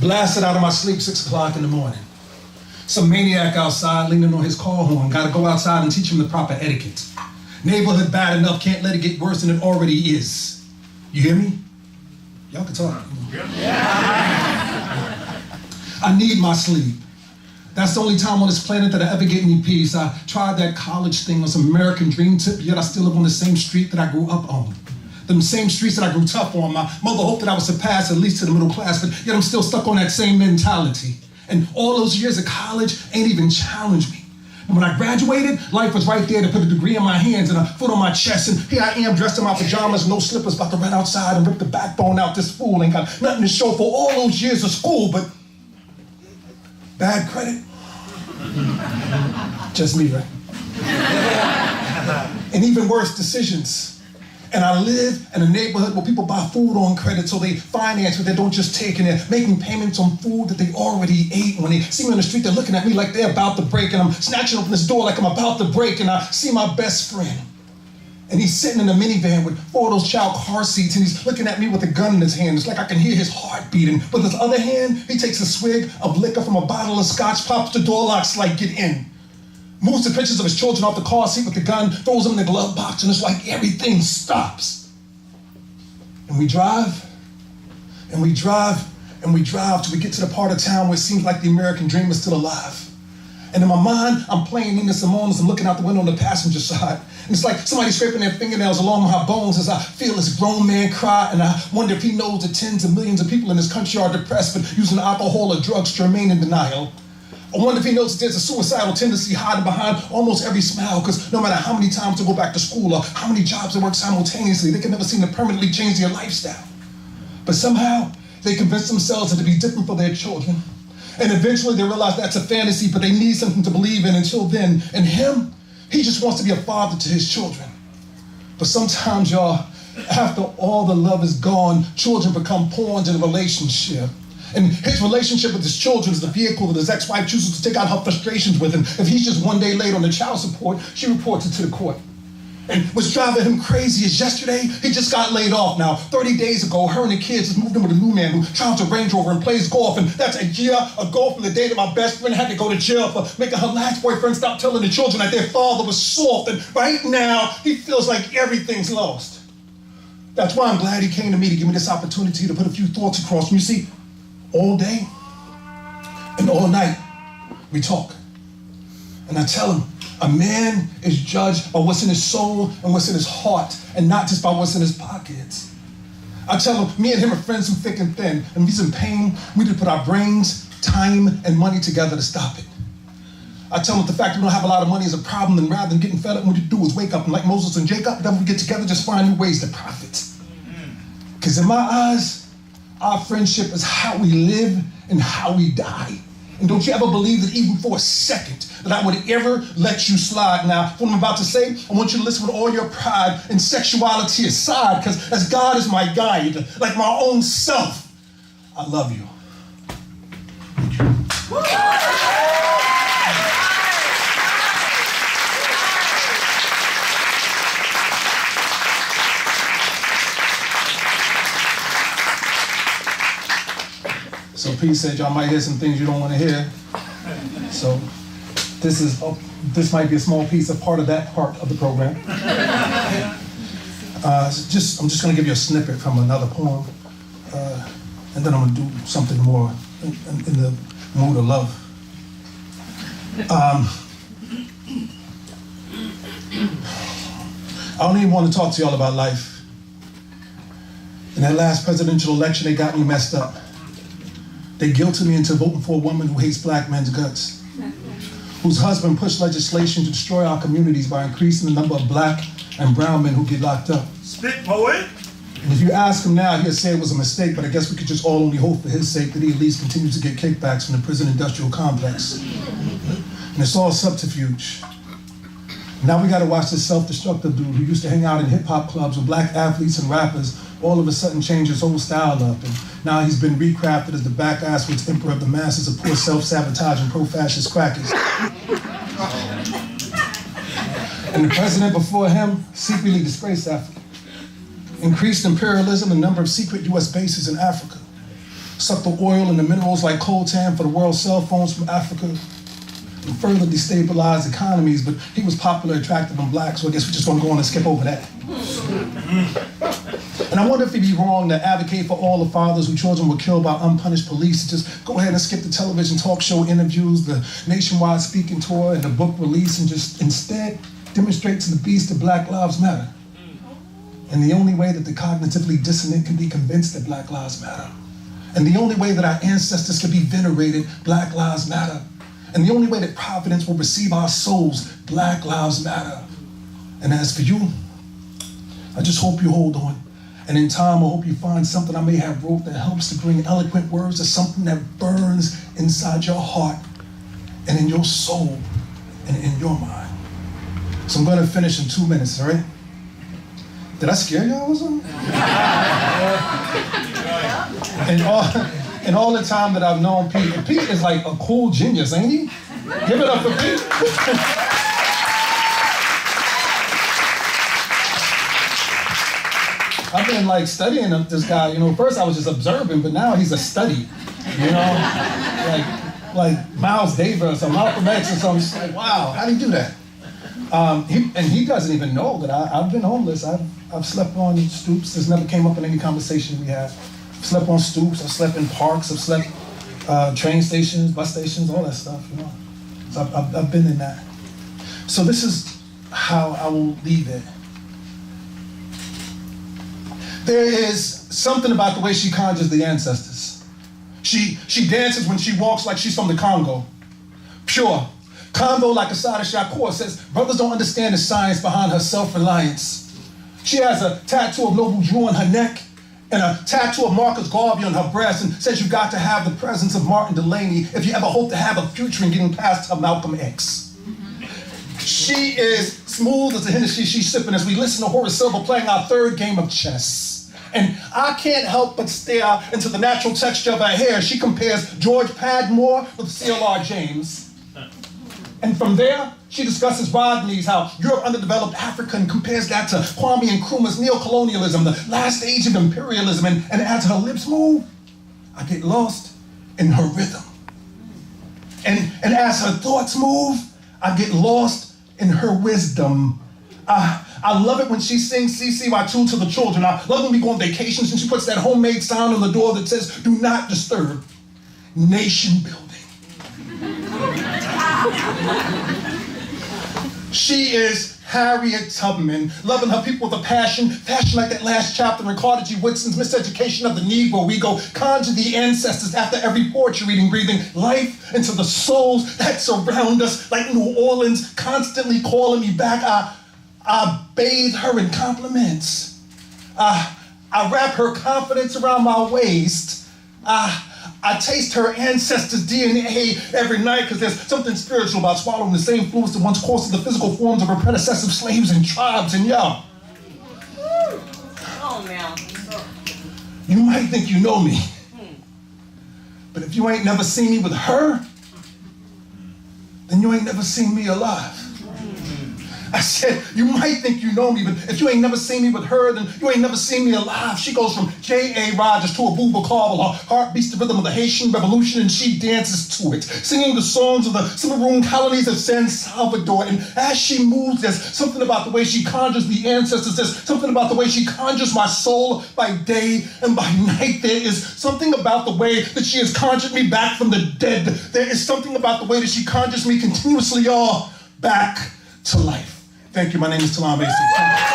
Blasted out of my sleep 6 o'clock in the morning. Some maniac outside leaning on his car horn. Gotta go outside and teach him the proper etiquette. Neighborhood bad enough, can't let it get worse than it already is. You hear me? Y'all can talk. I need my sleep. That's the only time on this planet that I ever get any peace. I tried that college thing on some American dream tip, yet I still live on the same street that I grew up on. Them same streets that I grew tough on. My mother hoped that I would surpass at least to the middle class, but yet I'm still stuck on that same mentality. And all those years of college ain't even challenged me. And when I graduated, life was right there to put a degree in my hands and a foot on my chest. And here I am dressed in my pajamas, no slippers, about to run outside and rip the backbone out this fool. Ain't got nothing to show for all those years of school, but bad credit. Just me, right? And even worse, decisions. And I live in a neighborhood where people buy food on credit, so they finance what they don't just take, and they're making payments on food that they already ate. When they see me on the street, they're looking at me like they're about to break, and I'm snatching open this door like I'm about to break, and I see my best friend. And he's sitting in a minivan with 4 of those child car seats, and he's looking at me with a gun in his hand. It's like I can hear his heart beating. With his other hand, he takes a swig of liquor from a bottle of scotch, pops the door locks like, get in. Moves the pictures of his children off the car seat with the gun, throws them in the glove box, and it's like everything stops. And we drive, and we drive, and we drive till we get to the part of town where it seems like the American dream is still alive. And in my mind, I'm playing Nina Simone as I'm looking out the window on the passenger side. And it's like somebody scraping their fingernails along my bones as I feel this grown man cry, and I wonder if he knows that tens of millions of people in this country are depressed but using alcohol or drugs to remain in denial. I wonder if he knows that there's a suicidal tendency hiding behind almost every smile, because no matter how many times they go back to school or how many jobs they work simultaneously, they can never seem to permanently change their lifestyle. But somehow, they convince themselves that to be different for their children. And eventually they realize that's a fantasy, but they need something to believe in until then. And him, he just wants to be a father to his children. But sometimes, y'all, after all the love is gone, children become pawns in a relationship. And his relationship with his children is the vehicle that his ex-wife chooses to take out her frustrations with. And if he's just one day late on the child support, she reports it to the court. And what's driving him crazy is yesterday, he just got laid off now. 30 days ago, her and the kids just moved in with a new man who drives a Range Rover and plays golf. And that's a year ago from the day that my best friend had to go to jail for making her last boyfriend stop telling the children that their father was soft. And right now, he feels like everything's lost. That's why I'm glad he came to me to give me this opportunity to put a few thoughts across. You see, all day and all night, we talk. And I tell him, a man is judged by what's in his soul and what's in his heart, and not just by what's in his pockets. I tell him, me and him are friends from thick and thin, and if he's in pain, we need to put our brains, time, and money together to stop it. I tell him the fact that we don't have a lot of money is a problem, and rather than getting fed up, what we do is wake up and like Moses and Jacob, whenever we get together, just find new ways to profit. Because in my eyes, our friendship is how we live and how we die. And don't you ever believe that even for a second that I would ever let you slide. Now, what I'm about to say, I want you to listen with all your pride and sexuality aside, because as God is my guide, like my own self, I love you. So Pete said y'all might hear some things you don't want to hear. So this might be a small piece of part of that part of the program. I'm just going to give you a snippet from another poem, and then I'm going to do something more in the mood of love. I don't even want to talk to y'all about life. In that last presidential election, they got me messed up. They guilted me into voting for a woman who hates black men's guts, whose husband pushed legislation to destroy our communities by increasing the number of black and brown men who get locked up. Spit poet. And if you ask him now, he'll say it was a mistake, but I guess we could just all only hope for his sake that he at least continues to get kickbacks from the prison industrial complex. And it's all subterfuge. Now we gotta watch this self-destructive dude who used to hang out in hip-hop clubs with black athletes and rappers all of a sudden change his whole style up. And now he's been recrafted as the back-asswards emperor of the masses of poor self-sabotaging pro-fascist crackers. And the president before him secretly disgraced Africa, increased imperialism and number of secret US bases in Africa, sucked the oil and the minerals like coltan for the world's cell phones from Africa, and further destabilized economies, but he was popular, attractive, and black, so I guess we just want to go on and skip over that. And I wonder if it'd be wrong to advocate for all the fathers whose children were killed by unpunished police. Just go ahead and skip the television talk show interviews, the nationwide speaking tour, and the book release, and just instead demonstrate to the beast that Black Lives Matter. And the only way that the cognitively dissonant can be convinced that Black Lives Matter. And the only way that our ancestors can be venerated, Black Lives Matter. And the only way that Providence will receive our souls, Black Lives Matter. And as for you, I just hope you hold on. And in time, I hope you find something I may have wrote that helps to bring eloquent words to something that burns inside your heart and in your soul and in your mind. So I'm going to finish in 2 minutes, all right? Did I scare y'all or something? And all the time that I've known Pete, and Pete is like a cool genius, ain't he? Give it up for Pete. I've been like studying this guy, you know. First I was just observing, but now he's a study, you know, like Miles Davis or Malcolm X or something. It's like, wow, how do you do that? He doesn't even know that I've been homeless. I've slept on stoops. This never came up in any conversation we had. I've slept on stoops. I've slept in parks. I've slept train stations, bus stations, all that stuff, you know. So I've been in that. So this is how I will leave it. There is something about the way she conjures the ancestors. She dances when she walks like she's from the Congo. Pure. Congo like Assata Shakur says, brothers don't understand the science behind her self-reliance. She has a tattoo of Noble Drew on her neck and a tattoo of Marcus Garvey on her breast, and says you got to have the presence of Martin Delaney if you ever hope to have a future in getting past her Malcolm X. She is smooth as the Hennessy she's sipping as we listen to Horace Silver playing our third game of chess. And I can't help but stare into the natural texture of her hair. She compares George Padmore with C.L.R. James. And from there, she discusses Rodney's, how Europe underdeveloped Africa, and compares that to Kwame Nkrumah's neocolonialism, the last stage of imperialism. And as her lips move, I get lost in her rhythm. And as her thoughts move, I get lost in her wisdom. I love it when she sings CCY2 to the children. I love when we go on vacations and she puts that homemade sound on the door that says, do not disturb. Nation building. She is Harriet Tubman, loving her people with a passion like that last chapter in Carter G. Woodson Miseducation of the Negro. We go conjure the ancestors after every poetry reading, breathing life into the souls that surround us like New Orleans, constantly calling me back. I bathe her in compliments. I wrap her confidence around my waist. I taste her ancestors' DNA every night because there's something spiritual about swallowing the same fluids that once caused the physical forms of her predecessor slaves and tribes. And yo, oh, man. You might think you know me, but if you ain't never seen me with her, then you ain't never seen me alive. I said, you might think you know me, but if you ain't never seen me with her, then you ain't never seen me alive. She goes from J.A. Rogers to Abubakar, while her heart beats the rhythm of the Haitian Revolution, and she dances to it, singing the songs of the Cimarron colonies of San Salvador. And as she moves, there's something about the way she conjures the ancestors. There's something about the way she conjures my soul by day and by night. There is something about the way that she has conjured me back from the dead. There is something about the way that she conjures me continuously, back to life. Thank you. My name is Taalam, Acey.